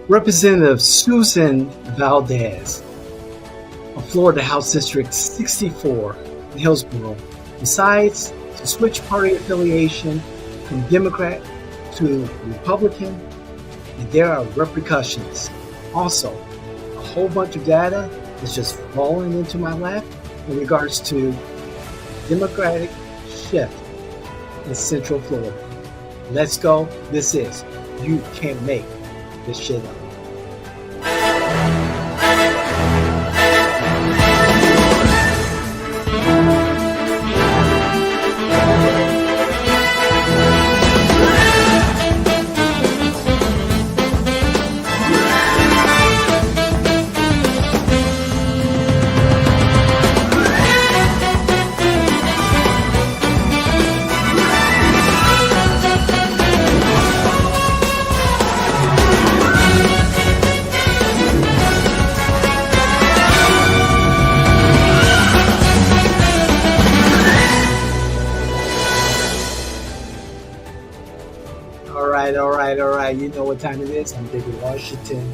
Representative Susan Valdés of Florida House District 64 in Hillsborough decides to switch party affiliation from Democrat to Republican, and there are repercussions. Also, a whole bunch of data is just falling into my lap in regards to Democratic shift in Central Florida. Let's go. This is You Can't Make This Shit Up. All right. You know what time it is. I'm David Washington,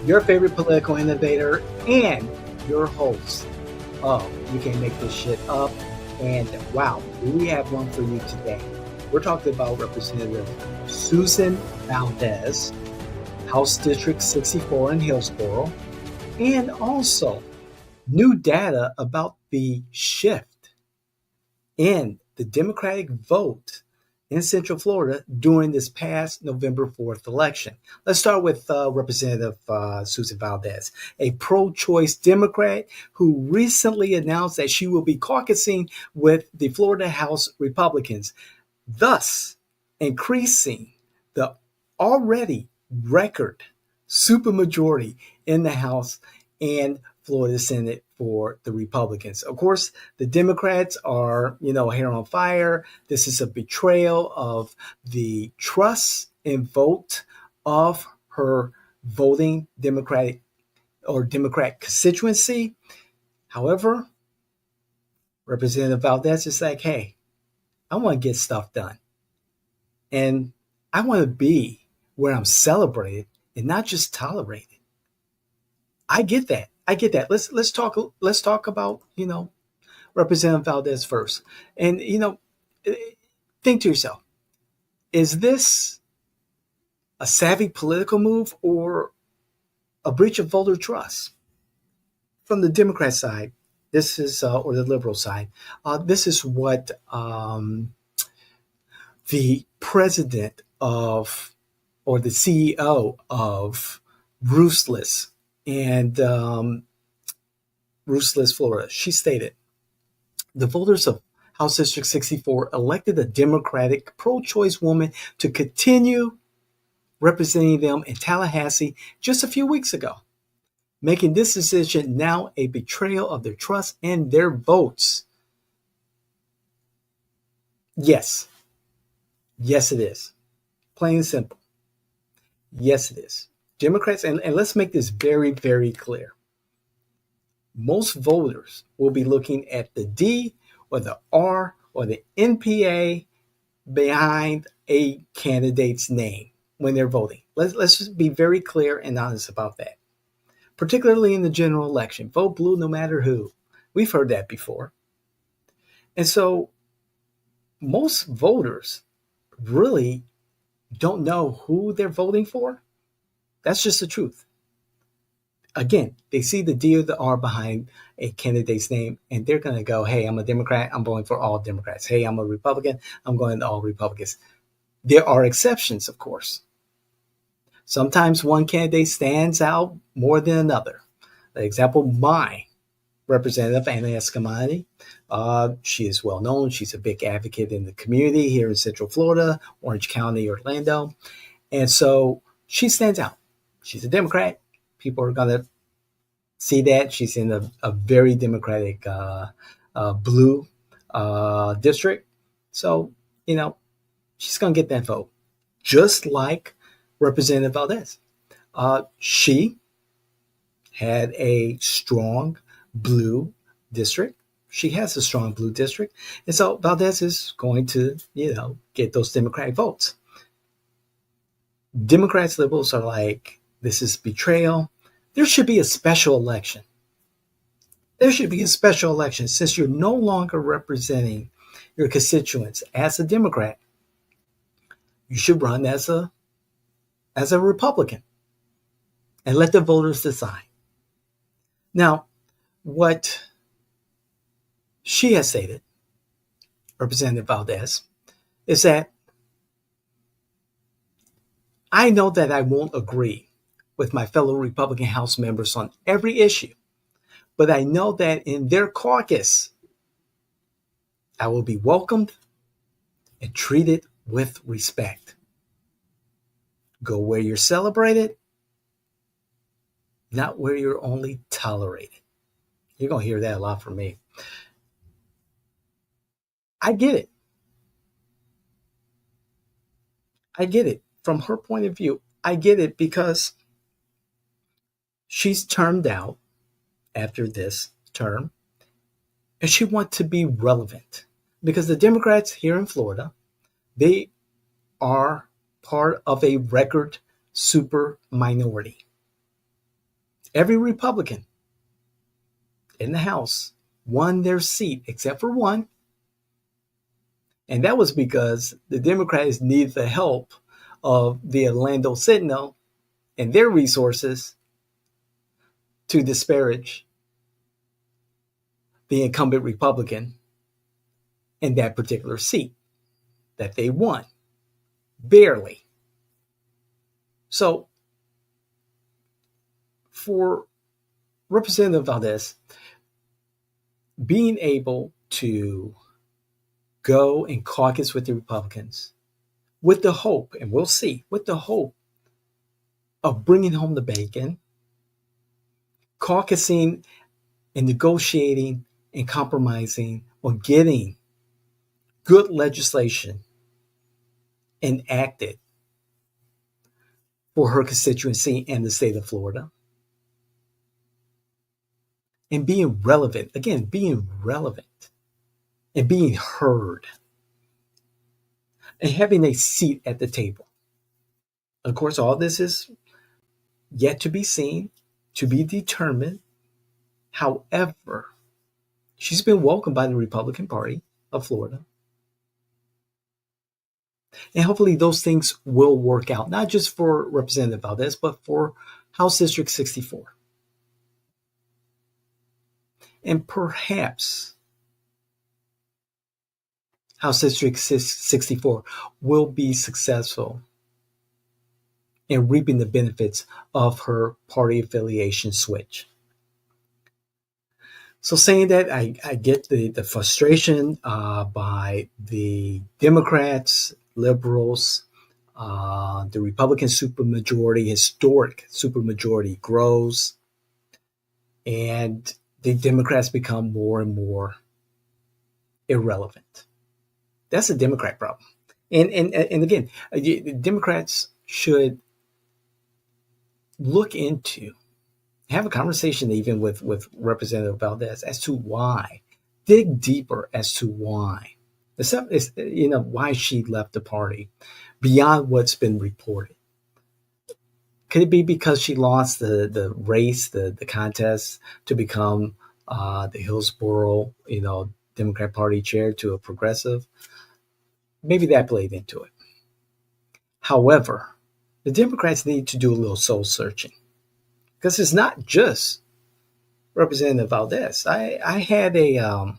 your favorite political innovator and your host of You Can't Make This Shit Up. And wow, we have one for you today. We're talking about Representative Susan Valdés, House District 64 in Hillsborough, and also new data about the shift in the Democratic vote in Central Florida during this past November 4th election. Let's start with Representative Susan Valdés, a pro-choice Democrat who recently announced that she will be caucusing with the Florida House Republicans, thus increasing the already record supermajority in the House and Florida Senate for the Republicans. Of course, the Democrats are, hair on fire. This is a betrayal of the trust and vote of her voting Democrat constituency. However, Representative Valdés is like, hey, I want to get stuff done. And I want to be where I'm celebrated and not just tolerated. I get that. Let's talk about, Representative Valdés first. And, think to yourself, is this a savvy political move or a breach of voter trust? From the Democrat side, this is, or the liberal side, this is what the president of, or the CEO of Ruthless Florida, she stated, the voters of House District 64 elected a Democratic pro-choice woman to continue representing them in Tallahassee just a few weeks ago, making this decision now a betrayal of their trust and their votes. Yes, it is. Plain and simple. Yes, it is. Democrats, and let's make this very, very clear. Most voters will be looking at the D or the R or the NPA behind a candidate's name when they're voting. Let's just be very clear and honest about that. Particularly in the general election. Vote blue no matter who. We've heard that before. And so most voters really don't know who they're voting for. That's just the truth. Again, they see the D or the R behind a candidate's name, and they're going to go, hey, I'm a Democrat, I'm voting for all Democrats. Hey, I'm a Republican, I'm going to all Republicans. There are exceptions, of course. Sometimes one candidate stands out more than another. For example, my Representative Anna Escamani, she is well known. She's a big advocate in the community here in Central Florida, Orange County, Orlando. And so she stands out. She's a Democrat. People are going to see that. She's in a very Democratic blue district. So, she's going to get that vote. Just like Representative Valdés. She had a strong blue district. She has a strong blue district. And so Valdés is going to, get those Democratic votes. Democrats, liberals are like, This is betrayal. There should be a special election. There should be a special election since you're no longer representing your constituents as a Democrat. You should run as a Republican and let the voters decide. Now, what she has stated, Representative Valdés, is that I know that I won't agree with my fellow Republican House members on every issue, but I know that in their caucus, I will be welcomed and treated with respect. Go where you're celebrated, not where you're only tolerated. You're going to hear that a lot from me. I get it. I get it. From her point of view, I get it because she's termed out after this term and she wants to be relevant because the Democrats here in Florida, they are part of a record super minority. Every Republican in the House won their seat except for one. And that was because the Democrats needed the help of the Orlando Sentinel and their resources to disparage the incumbent Republican in that particular seat that they won. Barely. So for Representative Valdés, being able to go and caucus with the Republicans with the hope, and we'll see, with the hope of bringing home the bacon, caucusing and negotiating and compromising on getting good legislation enacted for her constituency and the state of Florida. And being relevant, again, being relevant and being heard and having a seat at the table. Of course, all this is yet to be seen, to be determined. However, she's been welcomed by the Republican Party of Florida. And hopefully those things will work out, not just for Representative Valdés, but for House District 64. And perhaps House District 64 will be successful in reaping the benefits of her party affiliation switch. So saying that, I get the frustration by the Democrats, liberals, the Republican supermajority, historic supermajority grows, and the Democrats become more and more irrelevant. That's a Democrat problem. And again, the Democrats should look into, have a conversation even with Representative Valdés as to why, dig deeper as to why. Why she left the party beyond what's been reported. Could it be because she lost the race, the contest to become the Hillsborough, Democrat Party chair to a progressive? Maybe that played into it. However, the Democrats need to do a little soul searching because it's not just Representative Valdés. I had a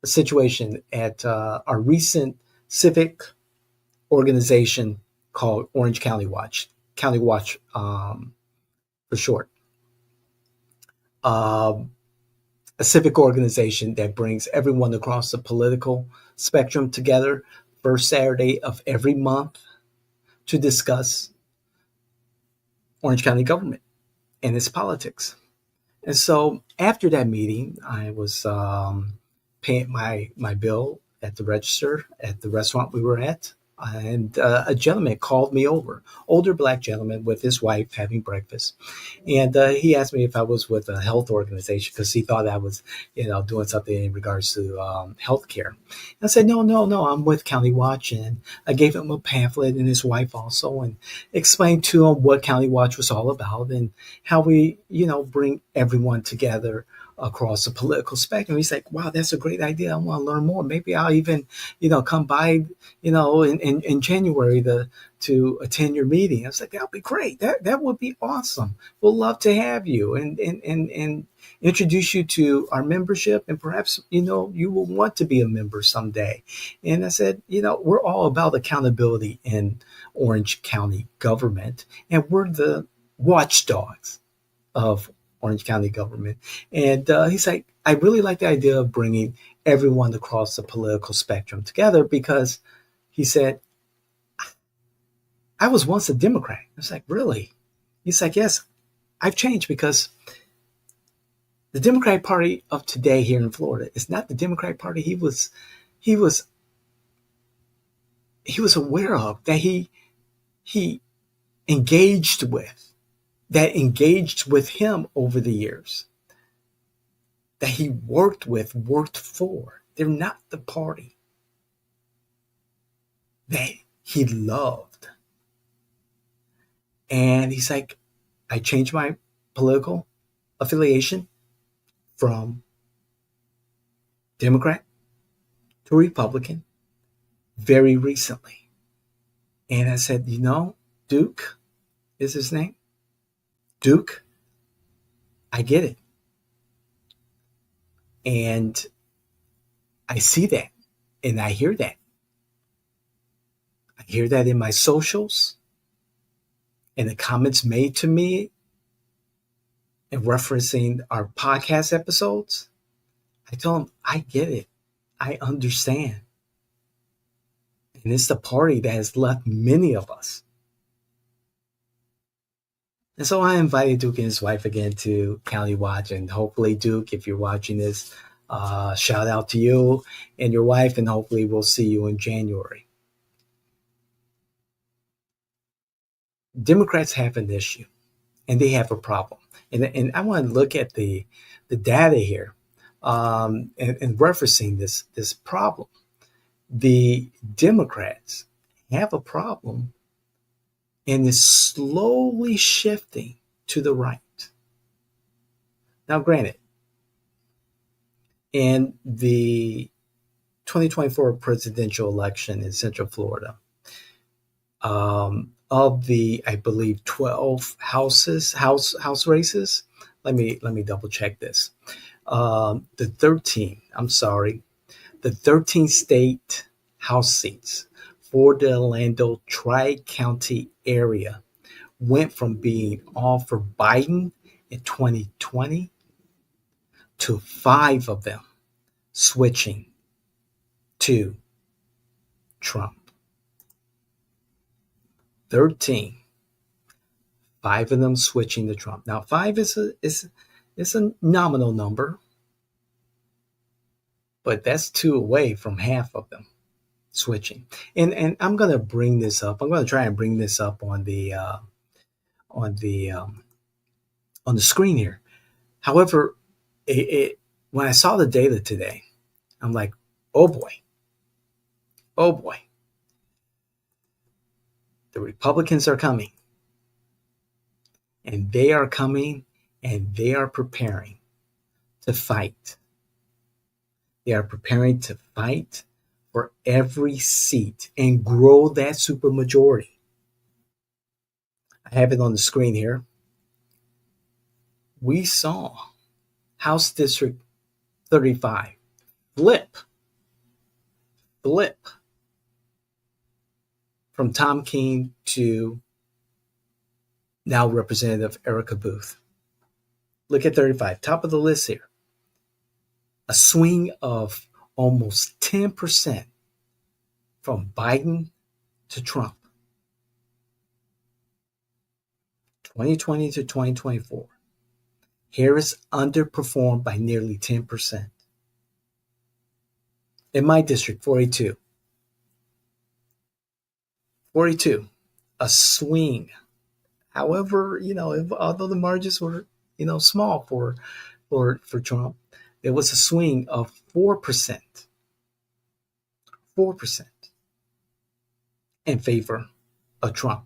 situation at our recent civic organization called Orange County Watch for short. A civic organization that brings everyone across the political spectrum together first Saturday of every month to discuss Orange County government and its politics. And so after that meeting, I was paying my bill at the register at the restaurant we were at and a gentleman called me over, older black gentleman with his wife having breakfast, and he asked me if I was with a health organization because he thought I was, doing something in regards to healthcare. I said, no, no, no, I'm with County Watch, and I gave him a pamphlet and his wife also, and explained to him what County Watch was all about and how we, bring everyone together across the political spectrum. He's like, wow, that's a great idea. I want to learn more. Maybe I'll even, come by, in January to attend your meeting. I was like, that would be great. That would be awesome. We'll love to have you and introduce you to our membership. And perhaps, you will want to be a member someday. And I said, we're all about accountability in Orange County government, and we're the watchdogs of Orange County government. And he's like, I really like the idea of bringing everyone across the political spectrum together because he said, I was once a Democrat. I was like, really? He's like, yes, I've changed because the Democratic Party of today here in Florida is not the Democratic Party he was aware of, that he engaged with, that engaged with him over the years, that he worked with, worked for. They're not the party that he loved. And he's like, I changed my political affiliation from Democrat to Republican very recently. And I said, Duke is his name. Duke, I get it. And I see that and I hear that. I hear that in my socials and the comments made to me and referencing our podcast episodes. I tell them, I get it. I understand. And it's the party that has left many of us. And so I invited Duke and his wife again to County Watch. And hopefully, Duke, if you're watching this, shout out to you and your wife. And hopefully we'll see you in January. Democrats have an issue and they have a problem. And I want to look at the data here and referencing this problem. The Democrats have a problem and is slowly shifting to the right. Now, granted, in the 2024 presidential election in Central Florida, of the, I believe, 12 house races, let me double check this. The 13 state House seats for the Orlando Tri-County area went from being all for Biden in 2020 to 5 of them switching to Trump. 13. 5 of them switching to Trump. Now, 5 is a nominal number, but that's 2 away from half of them switching. And I'm going to bring this up. I'm going to try and bring this up on the screen here. However, when I saw the data today, I'm like, oh boy, the Republicans are coming, and they are coming, and they are preparing to fight. They are preparing to fight for every seat and grow that supermajority. I have it on the screen here. We saw House District 35 flip from Tom Keene to now Representative Erica Booth. Look at 35, top of the list here. A swing of almost 10% from Biden to Trump. 2020 to 2024. Harris underperformed by nearly 10%. In my district, 42. 42, a swing. However, although the margins were, small for Trump, there was a swing of 4%, 4% in favor of Trump.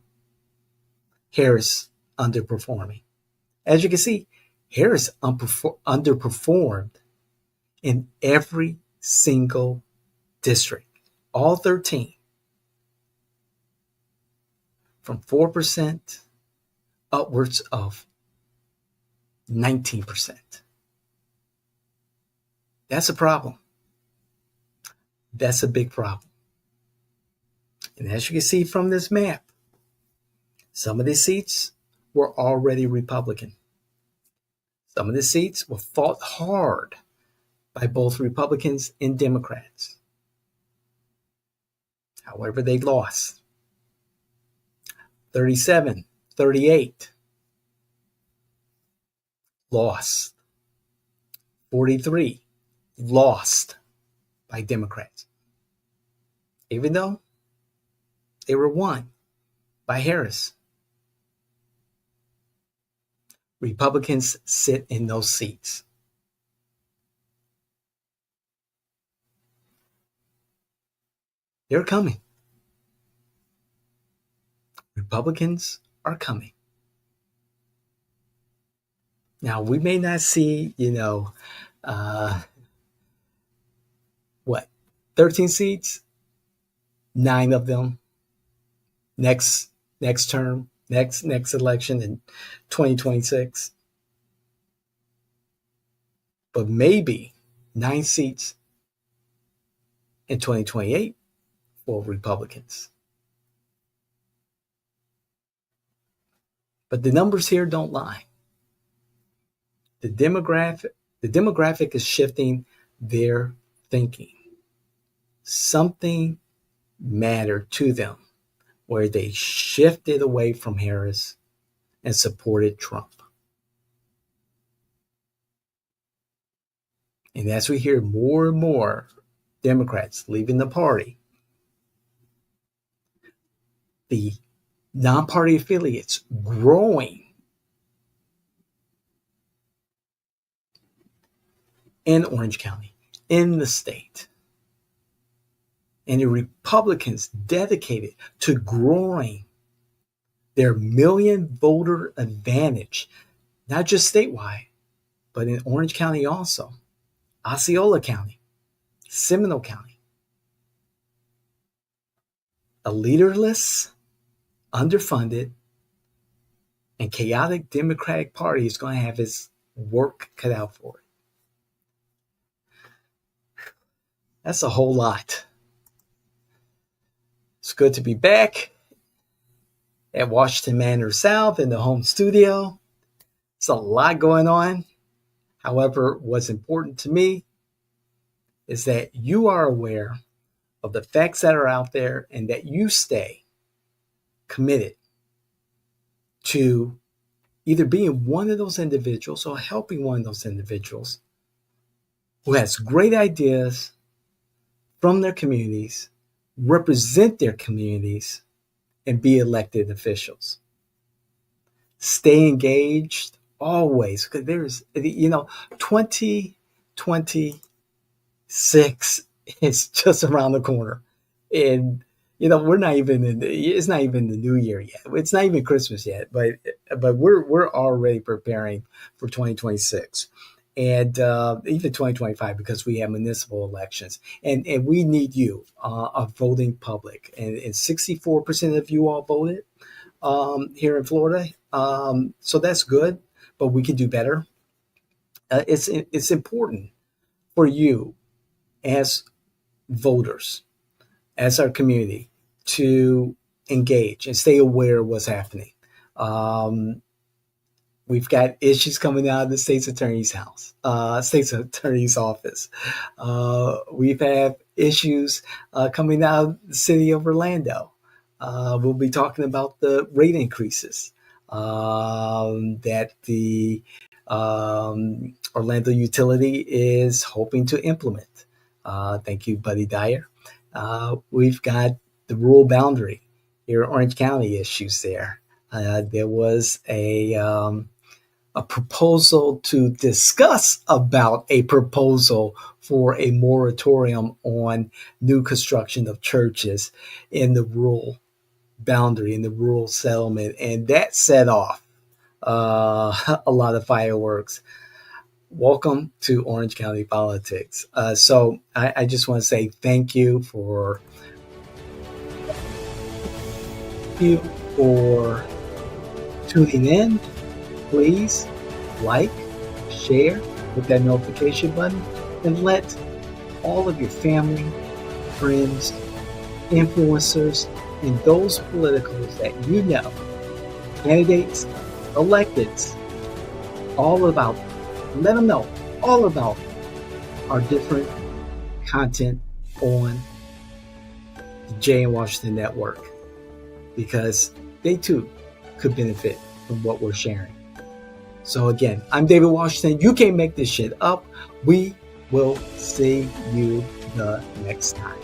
Harris underperforming. As you can see, Harris underperformed in every single district, all 13, from 4% upwards of 19%. That's a problem. That's a big problem. And as you can see from this map, some of these seats were already Republican. Some of the seats were fought hard by both Republicans and Democrats. However, they lost. 37, 38, lost. 43, lost by Democrats. Even though they were won by Harris. Republicans sit in those seats. They're coming. Republicans are coming. Now, we may not see, what, 13 seats? 9 of them next term, next election in 2026. But maybe 9 seats in 2028 for Republicans. But the numbers here don't lie. The demographic is shifting their thinking. Something mattered to them where they shifted away from Harris and supported Trump. And as we hear more and more Democrats leaving the party, the non-party affiliates growing in Orange County, in the state. And the Republicans dedicated to growing their million voter advantage, not just statewide, but in Orange County also, Osceola County, Seminole County. A leaderless, underfunded, and chaotic Democratic Party is going to have its work cut out for it. That's a whole lot. It's good to be back at Washington Manor South in the home studio. It's a lot going on. However, what's important to me is that you are aware of the facts that are out there and that you stay committed to either being one of those individuals or helping one of those individuals who has great ideas from their communities, represent their communities, and be elected officials. Stay engaged always, because there's, 2026 is just around the corner. And, we're not even it's not even the new year yet. It's not even Christmas yet, but we're already preparing for 2026. And even 2025, because we have municipal elections. And we need you, a voting public. And 64% of you all voted here in Florida. So that's good, but we can do better. It's important for you as voters, as our community, to engage and stay aware of what's happening. We've got issues coming out of the state's attorney's office. We've had issues coming out of the city of Orlando. We'll be talking about the rate increases that the Orlando utility is hoping to implement. Thank you, Buddy Dyer. We've got the rural boundary your Orange County issues there. There was a proposal to discuss about a proposal for a moratorium on new construction of churches in the rural boundary, in the rural settlement, and that set off a lot of fireworks. Welcome to Orange County politics. So I just want to say thank you for tuning in. Please like, share, hit that notification button, and let all of your family, friends, influencers, and those politicals that you know, candidates, electeds, all about, let them know all about our different content on the Jay and Washington Network, because they too could benefit from what we're sharing. So again, I'm David Washington. You can't make this shit up. We will see you the next time.